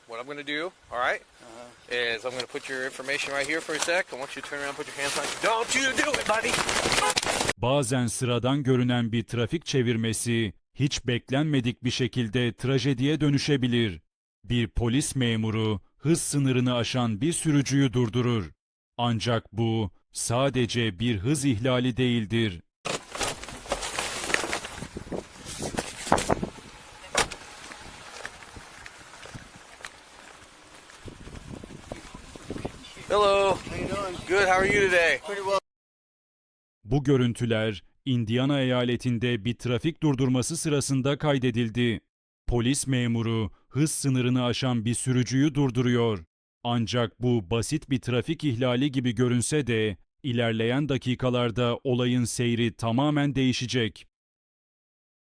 what I'm going to do, all right, is I'm going to put your information right here for a sec. I want you to turn around and put your hands on. Don't you do it, buddy. Bazen sıradan görünen bir trafik çevirmesi hiç beklenmedik bir şekilde trajediye dönüşebilir. Bir polis memuru hız sınırını aşan bir sürücüyü durdurur. Ancak bu sadece bir hız ihlali değildir. Hello. How you doing? Good. How are you today? Pretty well. Bu görüntüler Indiana eyaletinde bir trafik durdurması sırasında kaydedildi. Polis memuru hız sınırını aşan bir sürücüyü durduruyor. Ancak bu basit bir trafik ihlali gibi görünse de ilerleyen dakikalarda olayın seyri tamamen değişecek.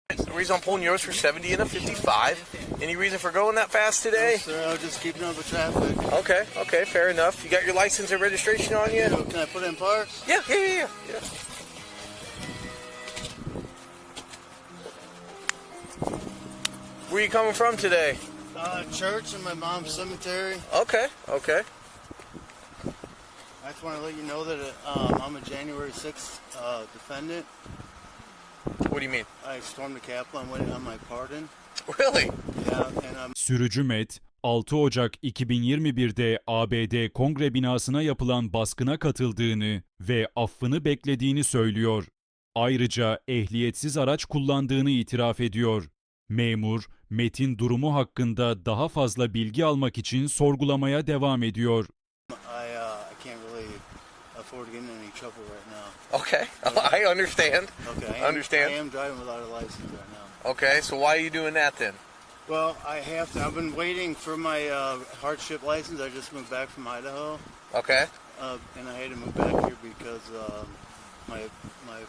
The reason I'm pulling yours for 70 and a 55. Any reason for going that fast today? No, sir, I was just keeping up with traffic. Okay, fair enough. You got your license and registration on you? Can I put it in park? Yeah. Where are you coming from today? Church and my mom's cemetery. Okay. I just want to let you know that I'm a January 6th defendant. What do you mean? I stormed the Capitol. I'm waiting on my pardon. Really? Yeah, and I'm... Sürücü Matt, 6 Ocak 2021'de ABD Kongre binasına yapılan baskına katıldığını ve affını beklediğini söylüyor. Ayrıca ehliyetsiz araç kullandığını itiraf ediyor. Memur, Matt'in durumu hakkında daha fazla bilgi almak için sorgulamaya devam ediyor. I can't really afford getting in any trouble right now. Okay. I understand. Okay. I am driving without a license right now. Okay, so why are you doing that then? Well, I have to. I've been waiting for my hardship license. I just moved back from Idaho. Okay. And I had to move back here because my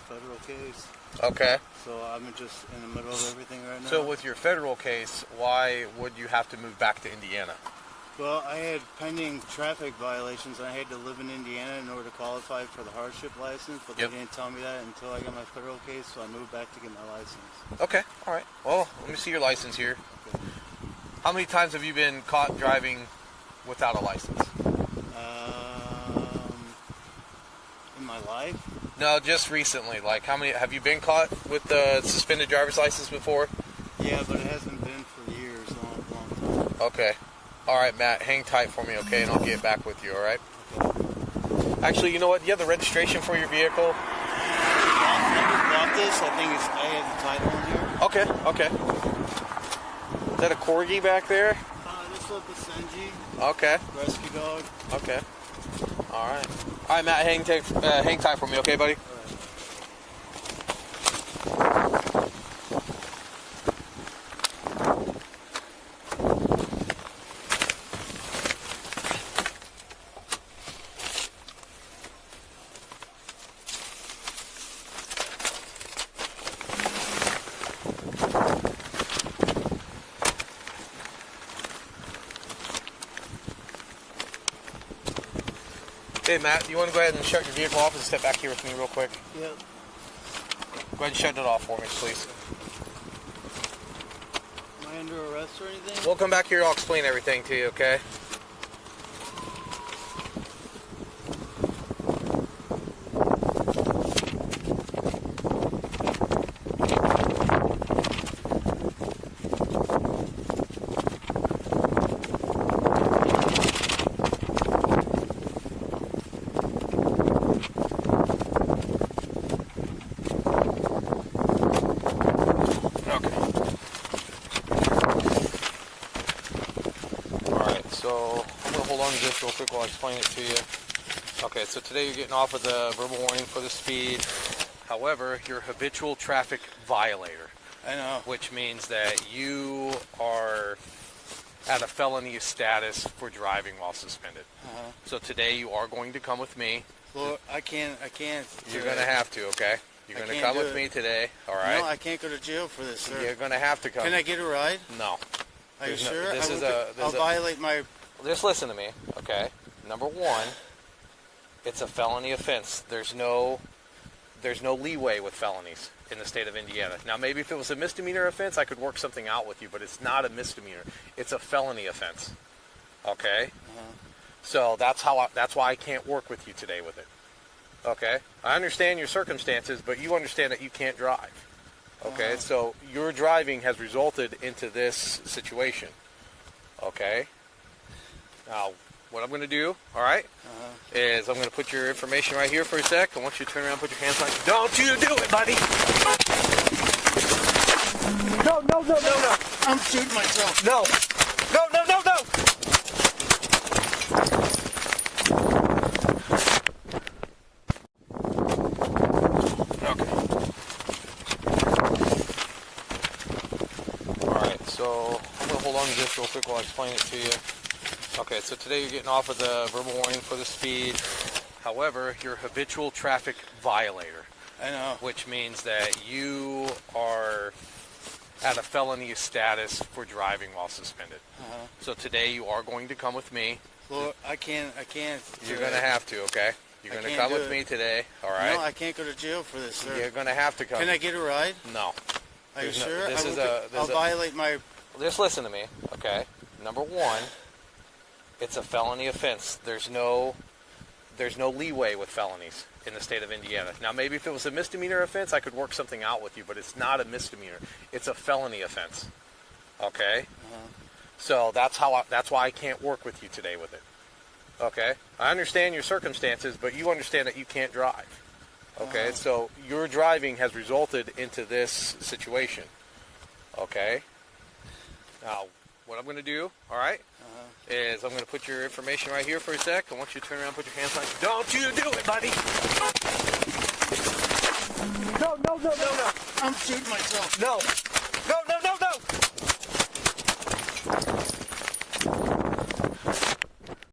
federal case. Okay. So I'm just in the middle of everything right now. So with your federal case, why would you have to move back to Indiana? Well, I had pending traffic violations, and I had to live in Indiana in order to qualify for the hardship license, but they didn't tell me that until I got my federal case, so I moved back to get my license. Okay, all right. Well, let me see your license here. Okay. How many times have you been caught driving without a license? In my life? No, just recently. Like, how many have you been caught with the suspended driver's license before? Yeah, but it hasn't been for years, long time. Okay. All right, Matt, hang tight for me, okay, and I'll get back with you, all right? Okay. Actually, you know what? You have the registration for your vehicle? I just bought this. I think I have the title in here. Okay. Is that a corgi back there? This is the Senji. Okay. Rescue dog. Okay. All right. All right, Matt, hang tight for me, okay, buddy? Hey, Matt, you want to go ahead and shut your vehicle off and step back here with me real quick? Yeah. Go ahead and shut it off for me, please. Am I under arrest or anything? We'll come back here, I'll explain everything to you, okay? Real quick while I explain it to you. Okay, so today you're getting off with a verbal warning for the speed. However, you're a habitual traffic violator. I know. Which means that you are at a felony status for driving while suspended. So today you are going to come with me. Well, I can't. You're going to have to, okay? You're going to come with me today, all right? No, I can't go to jail for this, sir. You're going to have to come. Can I get a ride? No. Are you sure? I'll violate my... Just listen to me, okay? Number one, it's a felony offense. There's no leeway with felonies in the state of Indiana. Now, maybe if it was a misdemeanor offense, I could work something out with you, but it's not a misdemeanor. It's a felony offense. Okay? So that's why I can't work with you today with it. Okay? I understand your circumstances, but you understand that you can't drive. Okay? So your driving has resulted into this situation. Okay? Now, what I'm going to do, all right, is I'm going to put your information right here for a sec. I want you to turn around and put your hands on. Don't you do it, buddy! No. I'm shooting myself. No. Okay. Alright, so I'm going to hold on to this real quick while I explain it to you. Okay, so today you're getting off with a verbal warning for the speed. However, you're a habitual traffic violator. I know. Which means that you are at a felony status for driving while suspended. So today you are going to come with me. Well, I can't. You're going to have to, okay? You're going to come with me today, all right? No, I can't go to jail for this, sir. You're going to have to come. Can I get a ride? No. Are you There's no- sure? this is I'll violate my... Just listen to me, okay? Number one, it's a felony offense. There's no leeway with felonies in the state of Indiana. Now, maybe if it was a misdemeanor offense, I could work something out with you, but it's not a misdemeanor. It's a felony offense. Okay? So that's why I can't work with you today with it. Okay? I understand your circumstances, but you understand that you can't drive. Okay? So your driving has resulted into this situation. Okay? Now, what I'm going to do, all right, is I'm going to put your information right here for a sec. I want you to turn around and put your hands on. Don't you do it, buddy! No. I'm shooting myself. No.